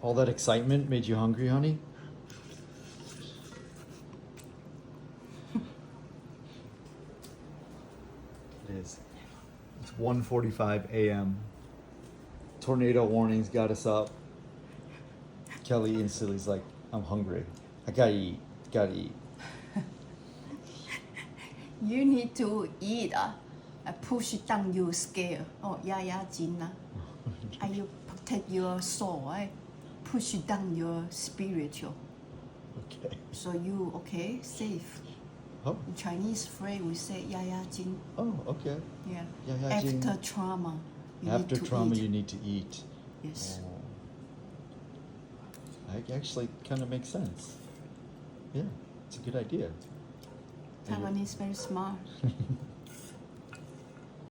All that excitement made you hungry, honey? It is. It's 1:45 a.m. Tornado warnings got us up. Kelly instantly's like, I'm hungry. I gotta eat. Gotta eat. You need to eat. Push down your scale. Oh, jin. You protect your soul. Push down your spiritual. Okay. So you okay, safe. Oh. In Chinese phrase we say jin. Oh, okay. Yeah. Jin. After trauma, you After need to trauma, eat. you need to eat. Yes. Oh. That actually kind of makes sense. Yeah, it's a good idea. Taiwanese very smart.